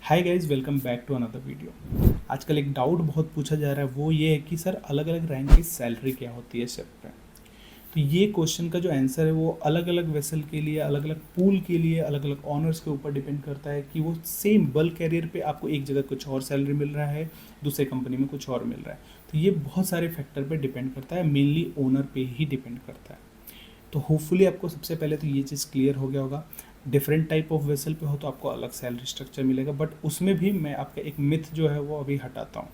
Hi guys, welcome back to another video. आजकल एक doubt बहुत पूछा जा रहा है, वो ये है कि सर अलग अलग रैंक की सैलरी क्या होती है शिप पे। तो ये क्वेश्चन का जो आंसर है वो अलग अलग वेसल के लिए, अलग अलग पूल के लिए, अलग अलग ऑनर्स के ऊपर डिपेंड करता है कि वो सेम बल्क कैरियर पे आपको एक जगह कुछ और सैलरी मिल रहा है, दूसरे कंपनी में कुछ और मिल रहा है। तो ये बहुत सारे फैक्टर पे डिपेंड करता है, मेनली ओनर पे ही डिपेंड करता है। तो होपफुली आपको सबसे पहले तो ये चीज़ क्लियर हो गया होगा। डिफरेंट टाइप ऑफ वेसल पे हो तो आपको अलग सैलरी स्ट्रक्चर मिलेगा, बट उसमें भी मैं आपका एक मिथ जो है वो अभी हटाता हूँ।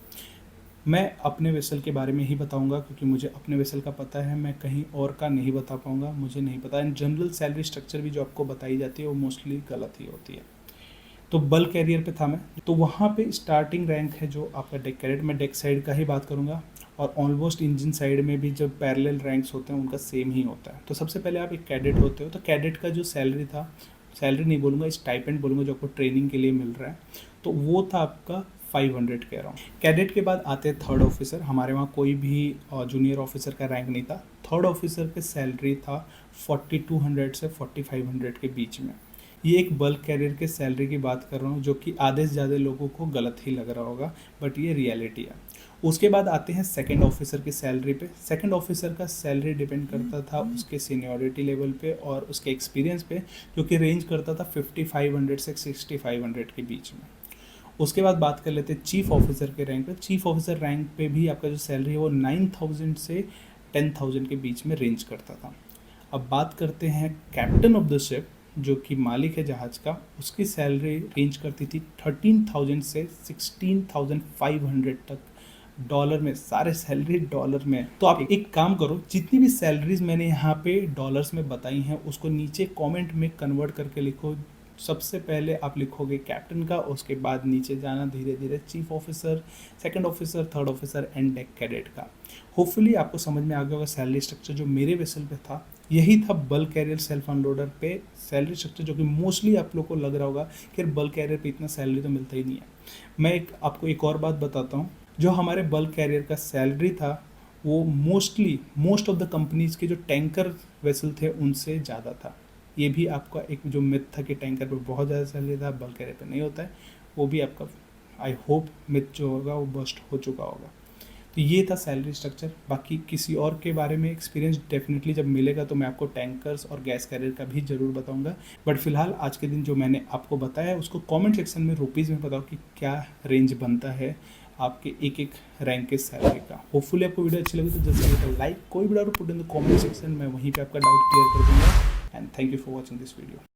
मैं अपने वेसल के बारे में ही बताऊंगा क्योंकि मुझे अपने वेसल का पता है, मैं कहीं और का नहीं बता पाऊंगा, मुझे नहीं पता। इन जनरल सैलरी स्ट्रक्चर भी जो आपको बताई जाती है वो मोस्टली गलत ही होती है। तो बल्क कैरियर पे था मैं, तो वहाँ पे स्टार्टिंग रैंक है जो आपका डेक कैडेट, मैं डेक साइड का ही बात करूँगा। और ऑलमोस्ट इंजन साइड में भी जब पैरेलल रैंक्स होते हैं उनका सेम ही होता है। तो सबसे पहले आप एक कैडेट होते हो, तो कैडेट का जो सैलरी था, सैलरी नहीं बोलूँगा, स्टाइपेंड बोलूँगा, जो आपको ट्रेनिंग के लिए मिल रहा है, तो वो था आपका 500 कह रहा हूँ। कैडेट के बाद आते हैं थर्ड ऑफिसर। हमारे वहाँ कोई भी जूनियर ऑफिसर का रैंक नहीं था। थर्ड ऑफिसर के सैलरी था 4200 से 4500 के बीच में। ये एक बल्क कैरियर के सैलरी की बात कर रहा हूँ, जो कि आधे से ज़्यादा लोगों को गलत ही लग रहा होगा, बट ये रियलिटी है। उसके बाद आते हैं सेकंड ऑफिसर की सैलरी पे। सेकंड ऑफिसर का सैलरी डिपेंड करता था उसके सीनियरिटी लेवल पे और उसके एक्सपीरियंस पे, जो कि रेंज करता था 5500 से 6500 के बीच में। उसके बाद बात कर लेते हैं चीफ ऑफिसर के रैंक पे। चीफ ऑफिसर रैंक पे भी आपका जो सैलरी है वो 9000 से 10000 के बीच में रेंज करता था। अब बात करते हैं कैप्टन ऑफ द शिप, जो कि मालिक है जहाज़ का। उसकी सैलरी रेंज करती थी 13000 से 16500 तक, डॉलर में। सारे सैलरी डॉलर में। तो आप एक काम करो, जितनी भी सैलरीज मैंने यहाँ पे डॉलर्स में बताई हैं उसको नीचे कमेंट में कन्वर्ट करके लिखो। सबसे पहले आप लिखोगे कैप्टन का, उसके बाद नीचे जाना धीरे धीरे chief officer, second officer, third officer and deck cadet का। होपफुली आपको समझ में आ गया होगा सैलरी स्ट्रक्चर जो मेरे वेसल पे था। यही था बल्क कैरियर सेल्फ अनलोडर पे सैलरी स्ट्रक्चर, जो कि मोस्टली आप लोग को लग रहा होगा कि बल्क कैरियर पे इतना सैलरी तो मिलता ही नहीं है। मैं आपको एक और बात बताता हूँ। जो हमारे बल्क कैरियर का सैलरी था वो मोस्ट ऑफ द कंपनीज के जो टैंकर वेसल थे उनसे ज़्यादा था। ये भी आपका एक जो मिथ था कि टैंकर पे बहुत ज़्यादा सैलरी था, बल्क कैरियर पे नहीं होता है, वो भी आपका आई होप मिथ जो होगा वो बस्ट हो चुका होगा। तो ये था सैलरी स्ट्रक्चर। बाकी किसी और के बारे में एक्सपीरियंस डेफिनेटली जब मिलेगा तो मैं आपको टैंकर्स और गैस कैरियर का भी ज़रूर बताऊंगा। बट फिलहाल आज के दिन जो मैंने आपको बताया उसको कमेंट सेक्शन में रुपीज़ में बताओ कि क्या रेंज बनता है आपके एक एक रैंक के सैलरी का। होपफुली आपको वीडियो अच्छी लगी तो जस्ट लाइक, कोई भी doubt put in the comment section, मैं वहीं पे आपका डाउट क्लियर कर दूंगा। And thank you for watching this video.